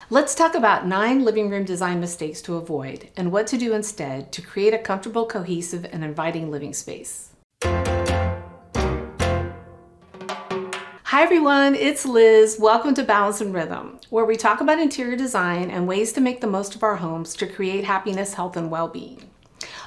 Let's talk about 9 living room design mistakes to avoid and what to do instead to create a comfortable, cohesive, and inviting living space. Hi everyone, it's Liz. Welcome to Balance and Rhythm, where we talk about interior design and ways to make the most of our homes to create happiness, health, and well-being.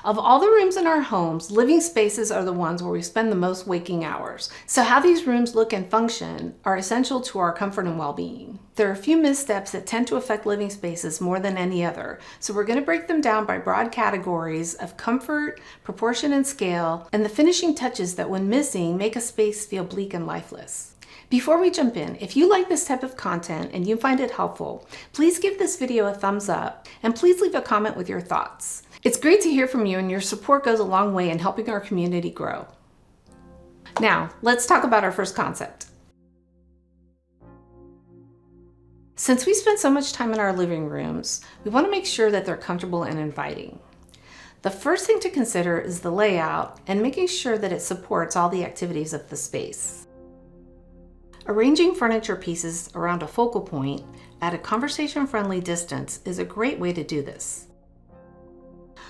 Of all the rooms in our homes, living spaces are the ones where we spend the most waking hours. So how these rooms look and function are essential to our comfort and well-being. There are a few missteps that tend to affect living spaces more than any other. So we're going to break them down by broad categories of comfort, proportion and scale, and the finishing touches that when missing make a space feel bleak and lifeless. Before we jump in, if you like this type of content and you find it helpful, please give this video a thumbs up and please leave a comment with your thoughts. It's great to hear from you, and your support goes a long way in helping our community grow. Now, let's talk about our first concept. Since we spend so much time in our living rooms, we want to make sure that they're comfortable and inviting. The first thing to consider is the layout and making sure that it supports all the activities of the space. Arranging furniture pieces around a focal point at a conversation-friendly distance is a great way to do this.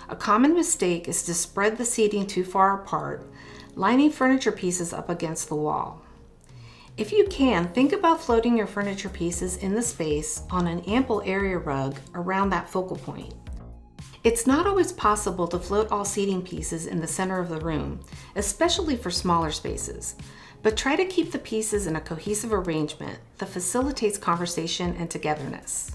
A common mistake is to spread the seating too far apart, lining furniture pieces up against the wall. If you can, think about floating your furniture pieces in the space on an ample area rug around that focal point. It's not always possible to float all seating pieces in the center of the room, especially for smaller spaces, but try to keep the pieces in a cohesive arrangement that facilitates conversation and togetherness.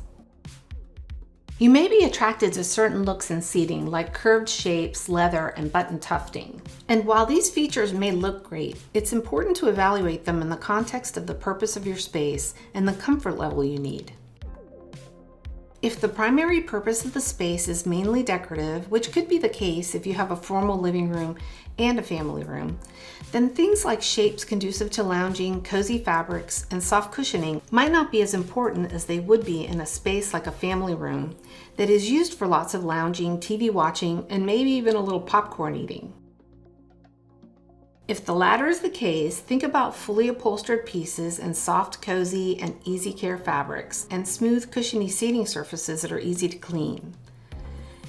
You may be attracted to certain looks in seating, like curved shapes, leather, and button tufting. And while these features may look great, it's important to evaluate them in the context of the purpose of your space and the comfort level you need. If the primary purpose of the space is mainly decorative, which could be the case if you have a formal living room and a family room, then things like shapes conducive to lounging, cozy fabrics, and soft cushioning might not be as important as they would be in a space like a family room that is used for lots of lounging, TV watching, and maybe even a little popcorn eating. If the latter is the case, think about fully upholstered pieces and soft, cozy, and easy care fabrics, and smooth, cushiony seating surfaces that are easy to clean.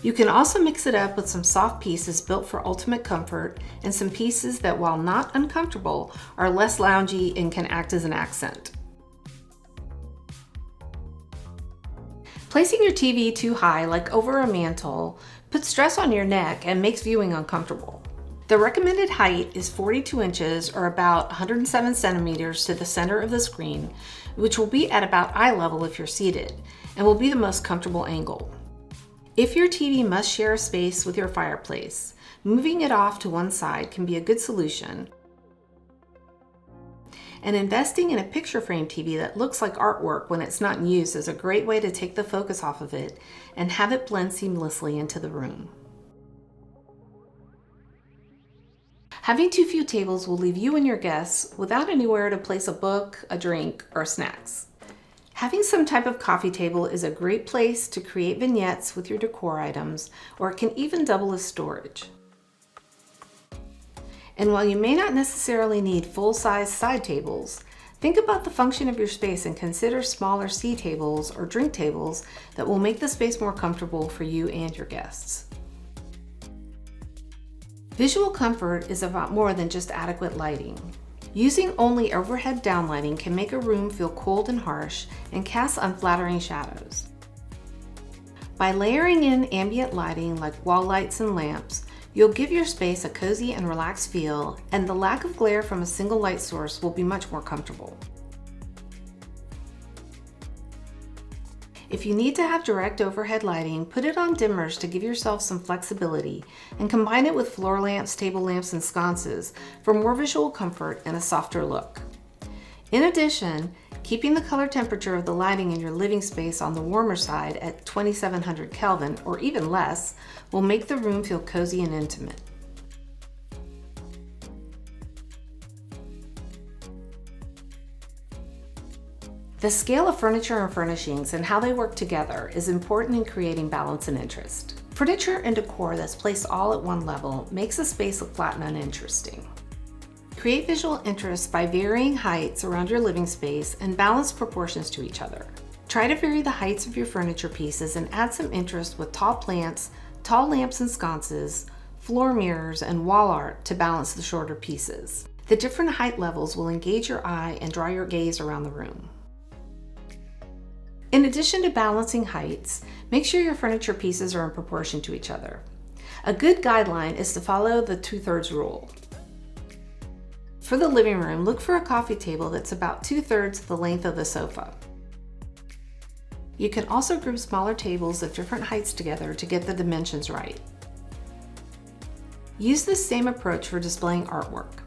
You can also mix it up with some soft pieces built for ultimate comfort and some pieces that, while not uncomfortable, are less loungy and can act as an accent. Placing your TV too high, like over a mantle, puts stress on your neck and makes viewing uncomfortable. The recommended height is 42 inches or about 107 centimeters to the center of the screen, which will be at about eye level if you're seated, and will be the most comfortable angle. If your TV must share a space with your fireplace, moving it off to one side can be a good solution. And investing in a picture frame TV that looks like artwork when it's not in use is a great way to take the focus off of it and have it blend seamlessly into the room. Having too few tables will leave you and your guests without anywhere to place a book, a drink, or snacks. Having some type of coffee table is a great place to create vignettes with your decor items, or it can even double as storage. And while you may not necessarily need full-size side tables, think about the function of your space and consider smaller C tables or drink tables that will make the space more comfortable for you and your guests. Visual comfort is about more than just adequate lighting. Using only overhead downlighting can make a room feel cold and harsh and cast unflattering shadows. By layering in ambient lighting like wall lights and lamps, you'll give your space a cozy and relaxed feel, and the lack of glare from a single light source will be much more comfortable. If you need to have direct overhead lighting, put it on dimmers to give yourself some flexibility and combine it with floor lamps, table lamps, and sconces for more visual comfort and a softer look. In addition, keeping the color temperature of the lighting in your living space on the warmer side at 2700 Kelvin or even less will make the room feel cozy and intimate. The scale of furniture and furnishings and how they work together is important in creating balance and interest. Furniture and decor that's placed all at one level makes a space look flat and uninteresting. Create visual interest by varying heights around your living space and balance proportions to each other. Try to vary the heights of your furniture pieces and add some interest with tall plants, tall lamps and sconces, floor mirrors, and wall art to balance the shorter pieces. The different height levels will engage your eye and draw your gaze around the room. In addition to balancing heights, make sure your furniture pieces are in proportion to each other. A good guideline is to follow the 2/3 rule. For the living room, look for a coffee table that's about 2/3 the length of the sofa. You can also group smaller tables of different heights together to get the dimensions right. Use this same approach for displaying artwork.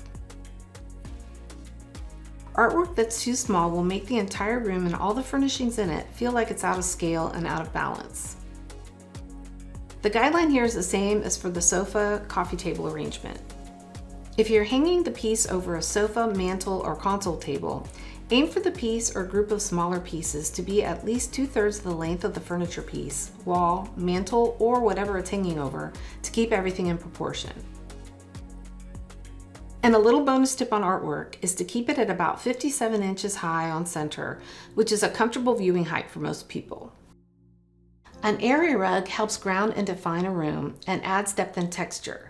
Artwork that's too small will make the entire room and all the furnishings in it feel like it's out of scale and out of balance. The guideline here is the same as for the sofa coffee table arrangement. If you're hanging the piece over a sofa, mantle, or console table, aim for the piece or group of smaller pieces to be at least 2/3 the length of the furniture piece, wall, mantle, or whatever it's hanging over to keep everything in proportion. And a little bonus tip on artwork is to keep it at about 57 inches high on center, which is a comfortable viewing height for most people. An area rug helps ground and define a room and adds depth and texture,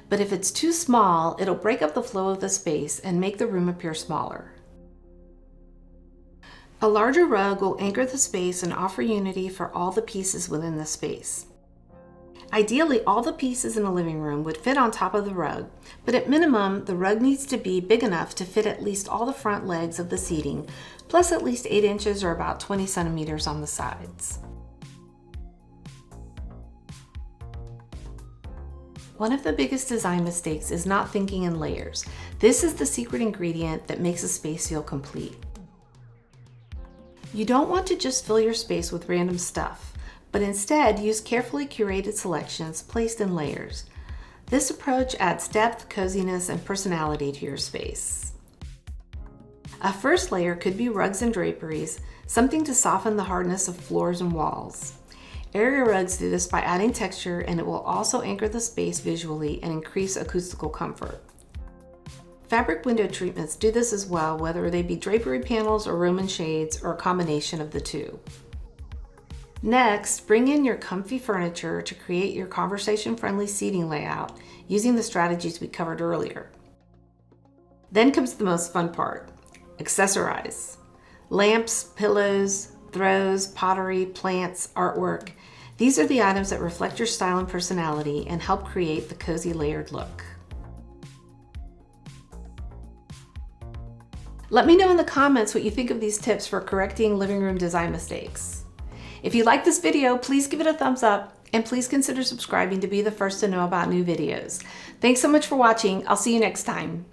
but if it's too small, it'll break up the flow of the space and make the room appear smaller. A larger rug will anchor the space and offer unity for all the pieces within the space. Ideally, all the pieces in a living room would fit on top of the rug, but at minimum, the rug needs to be big enough to fit at least all the front legs of the seating, plus at least 8 inches or about 20 centimeters on the sides. One of the biggest design mistakes is not thinking in layers. This is the secret ingredient that makes a space feel complete. You don't want to just fill your space with random stuff, but instead use carefully curated selections placed in layers. This approach adds depth, coziness, and personality to your space. A first layer could be rugs and draperies, something to soften the hardness of floors and walls. Area rugs do this by adding texture, and it will also anchor the space visually and increase acoustical comfort. Fabric window treatments do this as well, whether they be drapery panels or Roman shades or a combination of the two. Next, bring in your comfy furniture to create your conversation-friendly seating layout using the strategies we covered earlier. Then comes the most fun part: accessorize. Lamps, pillows, throws, pottery, plants, artwork. These are the items that reflect your style and personality and help create the cozy layered look. Let me know in the comments what you think of these tips for correcting living room design mistakes. If you like this video, please give it a thumbs up and please consider subscribing to be the first to know about new videos. Thanks so much for watching. I'll see you next time.